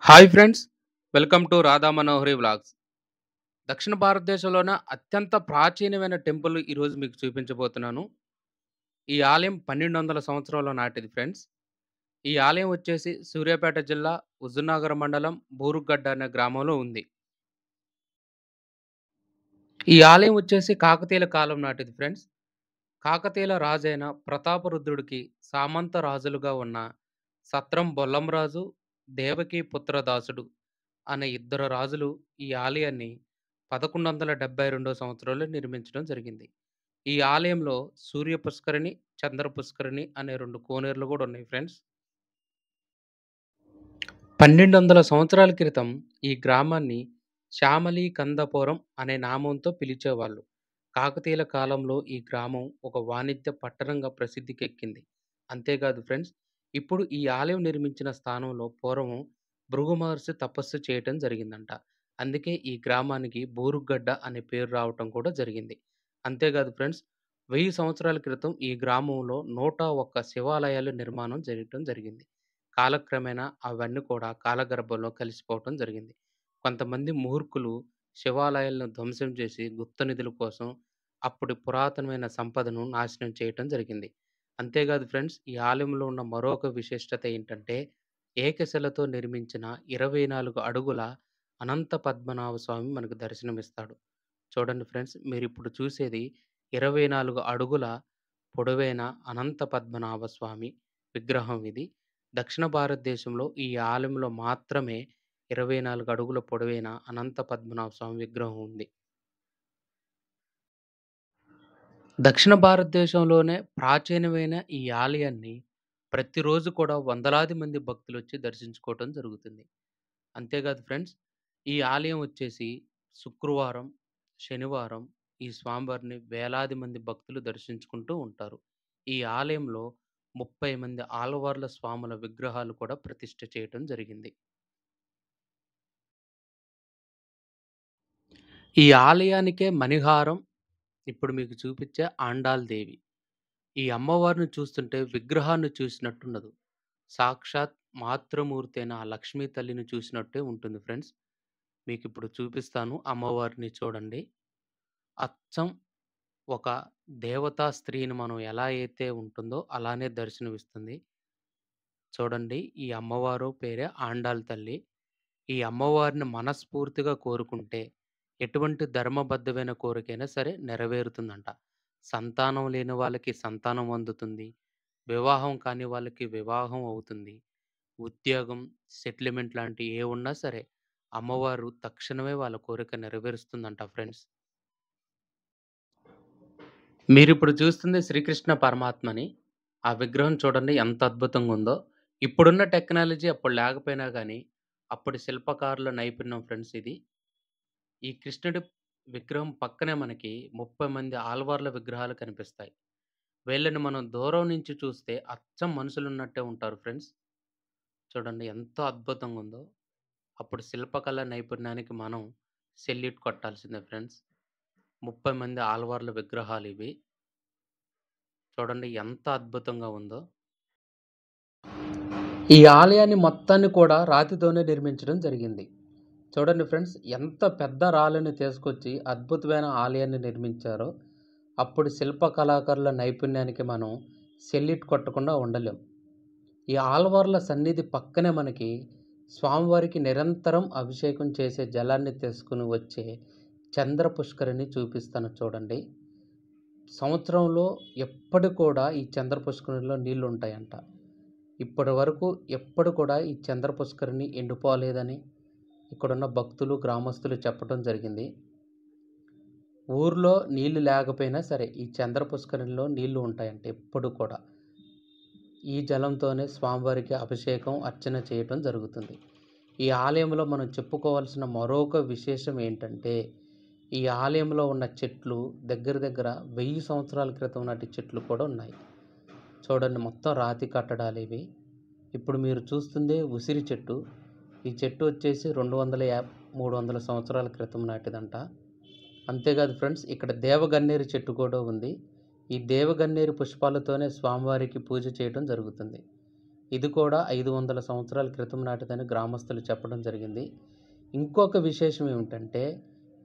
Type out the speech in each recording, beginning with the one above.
Hi friends, welcome to Radha Manohari vlogs. దక్షిణ భారతదేశంలోన అత్యంత ప్రాచీనమైన టెంపుల్ ఈరోజు మీకు చూపించబోతున్నాను. ఈ ఆలయం 1200 సంవత్సరాల నాటిది ఫ్రెండ్స్. ఈ ఆలయం వచ్చేసి సూర్యాపేట జిల్లా హుజూర్‌నగర్ మండలం బూరుగడ్డ అనే గ్రామంలో ఉంది. ఈ ఆలయం వచ్చేసి కాకతీయుల కాలం నాటిది ఫ్రెండ్స్. కాకతీయుల రాజైన ప్రతాపరుద్రుడికి సామంత రాజులుగా ఉన్న సత్రం బొల్లంరాజు, దేవకి పుత్రదాసుడు అనే ఇద్దరు రాజులు ఈ ఆలయాన్ని 1172 సంవత్సరంలో నిర్మించడం జరిగింది. ఈ ఆలయంలో సూర్య పుష్కరిణి, చంద్ర పుష్కరిణి అనే 2 కోనేరులు గూడా ఉన్నాయి ఫ్రెండ్స్. 1200 సంవత్సరాల క్రితం ఈ గ్రామాన్ని శ్యామలి కందపురం అనే నామంతో పిలిచేవాళ్ళు. కాకతీయుల కాలంలో ఈ గ్రామం ఒక వాణిజ్య పట్టణంగా ప్రసిద్ధికెక్కింది. అంతేకాదు ఫ్రెండ్స్, ఇప్పుడు ఈ ఆలయం నిర్మించిన స్థానంలో పూర్వం భృగు మహర్షి తపస్సు చేయటం జరిగిందంట. అందుకే ఈ గ్రామానికి బూరుగడ్డ అనే పేరు రావటం కూడా జరిగింది. అంతేకాదు ఫ్రెండ్స్, 1000 సంవత్సరాల క్రితం ఈ గ్రామంలో 101 శివాలయాలు నిర్మాణం జరగటం జరిగింది. కాలక్రమేణా అవన్నీ కూడా కాలగర్భంలో కలిసిపోవటం జరిగింది. కొంతమంది మూర్ఖులు శివాలయాలను ధ్వంసం చేసి గుప్త నిధుల కోసం అప్పటి పురాతనమైన సంపదను నాశనం చేయటం జరిగింది. అంతేకాదు ఫ్రెండ్స్, ఈ ఆలయంలో ఉన్న మరొక విశిష్టత ఏంటంటే, ఏకశిలతో నిర్మించిన 24 అడుగుల అనంత పద్మనాభ స్వామి మనకు దర్శనమిస్తాడు. చూడండి ఫ్రెండ్స్, మీరిప్పుడు చూసేది 24 అడుగుల పొడవైన అనంత పద్మనాభ స్వామి విగ్రహం ఇది. దక్షిణ భారతదేశంలో ఈ ఆలయంలో మాత్రమే 24 అడుగుల పొడవైన అనంత పద్మనాభ స్వామి విగ్రహం ఉంది. దక్షిణ భారతదేశంలోనే ప్రాచీనమైన ఈ ఆలయాన్ని ప్రతిరోజు కూడా వందలాది మంది భక్తులొచ్చి దర్శించుకోవటం జరుగుతుంది. అంతేకాదు ఫ్రెండ్స్, ఈ ఆలయం వచ్చేసి శుక్రవారం, శనివారం ఈ స్వామివారిని వేలాది మంది భక్తులు దర్శించుకుంటూ ఉంటారు. ఈ ఆలయంలో 30 మంది ఆళ్వార్ల స్వాముల విగ్రహాలు కూడా ప్రతిష్ఠ చేయటం జరిగింది. ఈ ఆలయానికే మణిహారం ఇప్పుడు మీకు చూపించే ఆండాల్ దేవి. ఈ అమ్మవారిని చూస్తుంటే విగ్రహాన్ని చూసినట్టుండదు. సాక్షాత్ మాతృమూర్తి అయిన ఆ లక్ష్మీ తల్లిని చూసినట్టే ఉంటుంది ఫ్రెండ్స్. మీకిప్పుడు చూపిస్తాను అమ్మవారిని చూడండి. అచ్చం ఒక దేవతా స్త్రీని మనం ఎలా అయితే ఉంటుందో అలానే దర్శనమిస్తుంది. చూడండి, ఈ అమ్మవారు పేరే ఆండాల్ తల్లి. ఈ అమ్మవారిని మనస్ఫూర్తిగా కోరుకుంటే ఎటువంటి ధర్మబద్ధమైన కోరికైనా సరే నెరవేరుతుందంట. సంతానం లేని వాళ్ళకి సంతానం అందుతుంది. వివాహం కాని వాళ్ళకి వివాహం అవుతుంది. ఉద్యోగం, సెటిల్మెంట్ లాంటివి ఏ ఉన్నా సరే అమ్మవారు తక్షణమే వాళ్ళ కోరిక నెరవేరుస్తుందంట ఫ్రెండ్స్. మీరిప్పుడు చూస్తుంది శ్రీకృష్ణ పరమాత్మని. ఆ విగ్రహం చూడండి ఎంత అద్భుతంగా ఉందో. ఇప్పుడున్న టెక్నాలజీ అప్పుడు లేకపోయినా గానీ, అప్పటి శిల్పకారుల నైపుణ్యం ఫ్రెండ్స్ ఇది. ఈ కృష్ణుడి విగ్రహం పక్కనే మనకి 30 మంది ఆళ్వార్ల విగ్రహాలు కనిపిస్తాయి. వీళ్ళని మనం దూరం నుంచి చూస్తే అచ్చం మనుషులున్నట్టే ఉంటారు ఫ్రెండ్స్. చూడండి ఎంతో అద్భుతంగా ఉందో. అప్పుడు శిల్పకళ నైపుణ్యానికి మనం సెల్యూట్ కొట్టాల్సిందే ఫ్రెండ్స్. 30 మంది ఆళ్వార్ల విగ్రహాలివి. చూడండి ఎంత అద్భుతంగా ఉందో. ఈ ఆలయాన్ని మొత్తాన్ని కూడా రాతితోనే నిర్మించడం జరిగింది. చూడండి ఫ్రెండ్స్, ఎంత పెద్ద రాళ్ళని తీసుకొచ్చి అద్భుతమైన ఆలయాన్ని నిర్మించారో. అప్పుడు శిల్ప కళాకారుల నైపుణ్యానికి మనం సెల్యూట్ కొట్టకుండా ఉండలేం. ఈ ఆళ్వార్ల సన్నిధి పక్కనే మనకి స్వామివారికి నిరంతరం అభిషేకం చేసే జలాన్ని తీసుకుని వచ్చే చంద్ర పుష్కరిణి చూపిస్తాను చూడండి. సంవత్సరంలో ఎప్పుడు కూడా ఈ చంద్ర పుష్కరిణిలో నీళ్లు ఉంటాయంట. ఇప్పటి వరకు ఎప్పుడు కూడా ఈ చంద్ర పుష్కరిణి ఎండిపోలేదని ఇక్కడున్న భక్తులు, గ్రామస్తులు చెప్పటం జరిగింది. ఊర్లో నీళ్లు లేకపోయినా సరే ఈ చంద్ర పుష్కరిణిలో నీళ్లు ఉంటాయంట ఎప్పుడు కూడా. ఈ జలంతోనే స్వామివారికి అభిషేకం, అర్చన చేయటం జరుగుతుంది. ఈ ఆలయంలో మనం చెప్పుకోవాల్సిన మరొక విశేషం ఏంటంటే, ఈ ఆలయంలో ఉన్న చెట్లు దగ్గర దగ్గర 1000 సంవత్సరాల క్రితం నాటి చెట్లు కూడా ఉన్నాయి. చూడండి మొత్తం రాతి కట్టడాలు ఇవి. ఇప్పుడు మీరు చూస్తుందే ఉసిరి చెట్టు. ఈ చెట్టు వచ్చేసి 250, 300 సంవత్సరాల క్రితం నాటిదంట. అంతేకాదు ఫ్రెండ్స్, ఇక్కడ దేవగన్నేరు చెట్టు కూడా ఉంది. ఈ దేవగన్నేరు పుష్పాలతోనే స్వామివారికి పూజ చేయడం జరుగుతుంది. ఇది కూడా 500 సంవత్సరాల క్రితం నాటిదని గ్రామస్తులు చెప్పడం జరిగింది. ఇంకొక విశేషం ఏమిటంటే,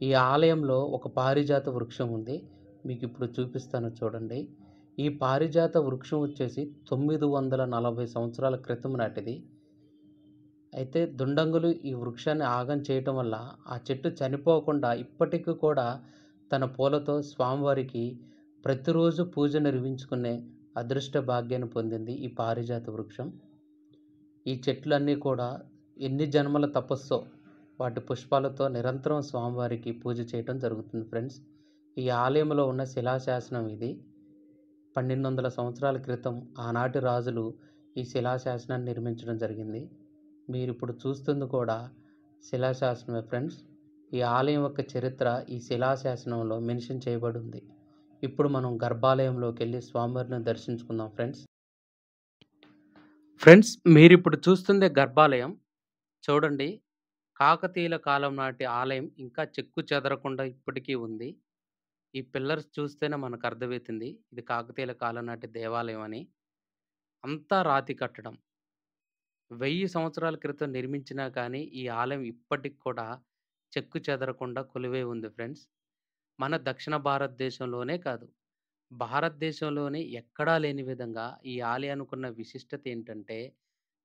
ఈ ఆలయంలో ఒక పారిజాత వృక్షం ఉంది. మీకిప్పుడు చూపిస్తాను చూడండి. ఈ పారిజాత వృక్షం వచ్చేసి 940 సంవత్సరాల క్రితం నాటిది. అయితే దుండంగులు ఈ వృక్షాన్ని ఆగం చేయటం వల్ల ఆ చెట్టు చనిపోకుండా ఇప్పటికి కూడా తన పూలతో స్వామివారికి ప్రతిరోజు పూజ నిర్వహించుకునే అదృష్ట భాగ్యాన్ని పొందింది ఈ పారిజాత వృక్షం. ఈ చెట్లన్నీ కూడా ఎన్ని జన్మల తపస్సో వాటి పుష్పాలతో నిరంతరం స్వామివారికి పూజ చేయటం జరుగుతుంది ఫ్రెండ్స్. ఈ ఆలయంలో ఉన్న శిలాశాసనం ఇది. 1200 సంవత్సరాల క్రితం ఆనాటి రాజులు ఈ శిలాశాసనాన్ని నిర్మించడం జరిగింది. మీరిప్పుడు చూస్తుంది కూడా శిలాశాసనమే ఫ్రెండ్స్. ఈ ఆలయం యొక్క చరిత్ర ఈ శిలాశాసనంలో మెన్షన్ చేయబడి ఉంది. ఇప్పుడు మనం గర్భాలయంలోకి వెళ్ళి స్వామివారిని దర్శించుకుందాం ఫ్రెండ్స్. ఫ్రెండ్స్, మీరిప్పుడు చూస్తుంది గర్భాలయం. చూడండి, కాకతీయుల కాలం నాటి ఆలయం ఇంకా చెక్కు చెదరకుండా ఇప్పటికీ ఉంది. ఈ పిల్లర్స్ చూస్తేనే మనకు అర్థమవుతుంది ఇది కాకతీయుల కాలం నాటి దేవాలయం అని. అంతా రాతి కట్టడం. 1000 సంవత్సరాల క్రితం నిర్మించినా కానీ ఈ ఆలయం ఇప్పటికి కూడా చెక్కు చెదరకుండా కొలువై ఉంది ఫ్రెండ్స్. మన దక్షిణ భారతదేశంలోనే కాదు, భారతదేశంలోనే ఎక్కడా లేని విధంగా ఈ ఆలయానికి ఉన్న విశిష్టత ఏంటంటే,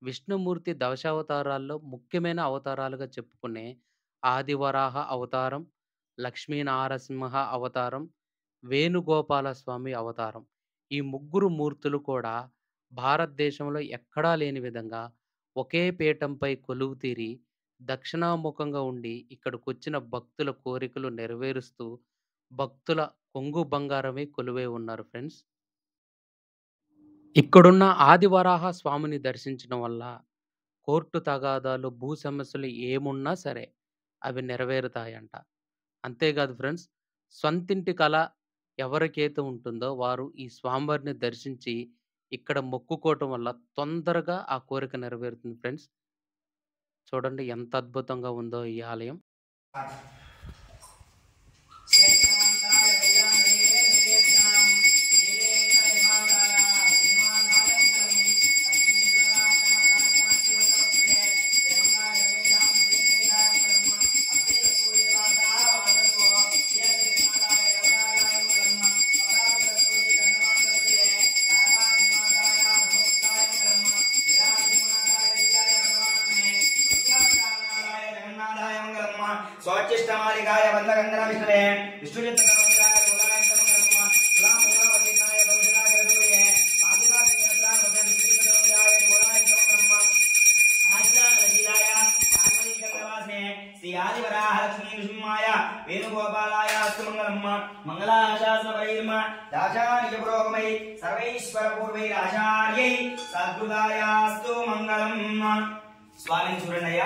విష్ణుమూర్తి దశావతారాల్లో ముఖ్యమైన అవతారాలుగా చెప్పుకునే ఆదివరాహ అవతారం, లక్ష్మీ నారసింహ అవతారం, వేణుగోపాల స్వామి అవతారం. ఈ ముగ్గురు మూర్తులు కూడా భారతదేశంలో ఎక్కడా లేని విధంగా ఒకే పీఠంపై కొలువుతీరి దక్షిణాముఖంగా ఉండి ఇక్కడికొచ్చిన భక్తుల కోరికలు నెరవేరుస్తూ భక్తుల కొంగు బంగారమై కొలువై ఉన్నారు ఫ్రెండ్స్. ఇక్కడున్న ఆదివరాహ స్వామిని దర్శించడం వల్ల కోర్టు తగాదాలు, భూ సమస్యలు ఏమున్నా సరే అవి నెరవేరుతాయంట. అంతేకాదు ఫ్రెండ్స్, సొంతింటి కల ఎవరికైతే ఉంటుందో వారు ఈ స్వామివారిని దర్శించి ఇక్కడ మొక్కుకోవటం వల్ల తొందరగా ఆ కోరిక నెరవేరుతుంది ఫ్రెండ్స్. చూడండి ఎంత అద్భుతంగా ఉందో ఈ ఆలయం. स्वच्छिष्टमालिकाय बंधगंधर विष्णुवे विष्णुचित्त कर्मविदाय गोदाय सर्वकर्म गुलाम गुलामतीनाय गौशलाय गरुड़े मातुका सिंहस्लाम वदन विष्णुचित्त कर्मविदाय गोदाय सर्वकर्म आश्रा नजीलाय कान्मणी गंधवासे श्री आदिवराह लक्ष्मी नृसिंहाय वेणुगोपालाय अस्तु मंगलम मंगलाशासन वैर्म दाशानिज पुरोगमै सर्वैश्वर पूर्वैराचार्यै सद्गुदाय अस्तु मंगलम. स्वामी చూడండియ్యా,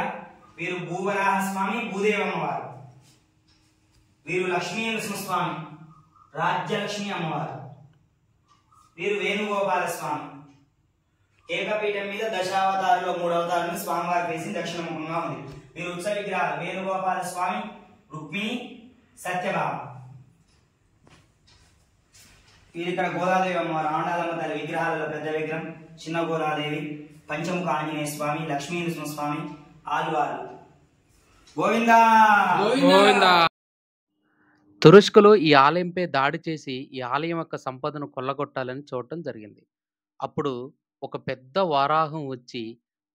వీరు భూవరాహ స్వామి, భూదేవి అమ్మవారు. వీరు లక్ష్మీ నరసింహస్వామి, రాజ్యలక్ష్మి అమ్మవారు. వీరు వేణుగోపాల స్వామి. ఏకపీఠం మీద దశావతారంలో 3 అవతారాలను స్వామివారికి వేసి దక్షిణముఖంగా ఉంది. వీరు ఉత్సవ విగ్రహాలు వేణుగోపాల స్వామి, రుక్మిణి, సత్యభామ. వీరు ఇక్కడ గోదాదేవి అమ్మవారు, ఆండాలమ్మ తల్లి విగ్రహాలలో పెద్ద విగ్రహం, చిన్న గోదాదేవి, పంచముఖ ఆంజనేయ స్వామి, లక్ష్మీ నరసింహస్వామి, ఆల్వారు. గోవిందా గోవిందా. తురుష్కులు ఈ ఆలయంపై దాడి చేసి ఈ ఆలయం యొక్క సంపదను కొల్లగొట్టాలని చూడటం జరిగింది. అప్పుడు ఒక పెద్ద వరాహం వచ్చి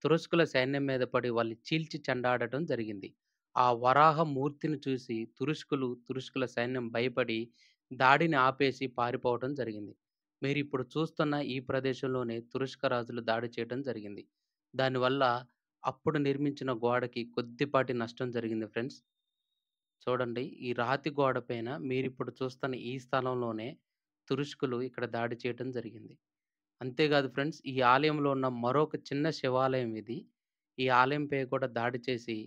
తురుష్కుల సైన్యం మీద పడి వాళ్ళు చీల్చి చెండాడటం జరిగింది. ఆ వరాహ మూర్తిని చూసి తురుష్కుల సైన్యం భయపడి దాడిని ఆపేసి పారిపోవడం జరిగింది. మీరు ఇప్పుడు చూస్తున్న ఈ ప్రదేశంలోనే తురుష్క రాజులు దాడి చేయడం జరిగింది. దానివల్ల అప్పుడు నిర్మించిన గోడకి కొద్దిపాటి నష్టం జరిగింది ఫ్రెండ్స్. చూడండి, ఈ రాతి గోడ పైన మీరిప్పుడు చూస్తున్న ఈ స్థలంలోనే తురుష్కులు ఇక్కడ దాడి చేయడం జరిగింది. అంతేకాదు ఫ్రెండ్స్, ఈ ఆలయంలో ఉన్న మరొక చిన్న శివాలయం ఇది. ఈ ఆలయంపై కూడా దాడి చేసి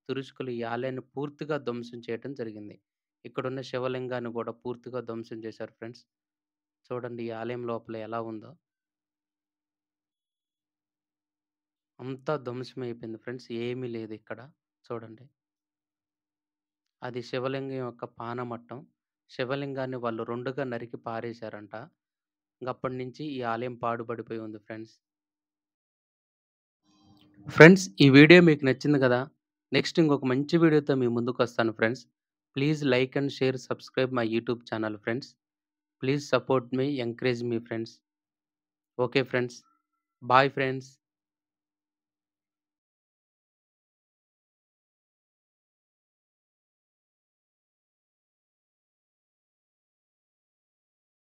తురుష్కులు ఈ ఆలయాన్ని పూర్తిగా ధ్వంసం చేయడం జరిగింది. ఇక్కడున్న శివలింగాన్ని కూడా పూర్తిగా ధ్వంసం చేశారు ఫ్రెండ్స్. చూడండి ఈ ఆలయం లోపల ఎలా ఉందో. అంతా ధ్వంసం అయిపోయింది ఫ్రెండ్స్, ఏమీ లేదు ఇక్కడ. చూడండి, అది శివలింగం యొక్క పానమట్టం. శివలింగాన్ని వాళ్ళు 2గా నరికి పారేశారంట. ఇంకప్పటి నుంచి ఈ ఆలయం పాడుబడిపోయి ఉంది ఫ్రెండ్స్. ఫ్రెండ్స్ ఈ వీడియో మీకు నచ్చింది కదా! నెక్స్ట్ ఇంకొక మంచి వీడియోతో మీ ముందుకొస్తాను friends. Please like and share, subscribe my YouTube channel friends. Please support me, encourage me friends. Okay friends. Bye friends.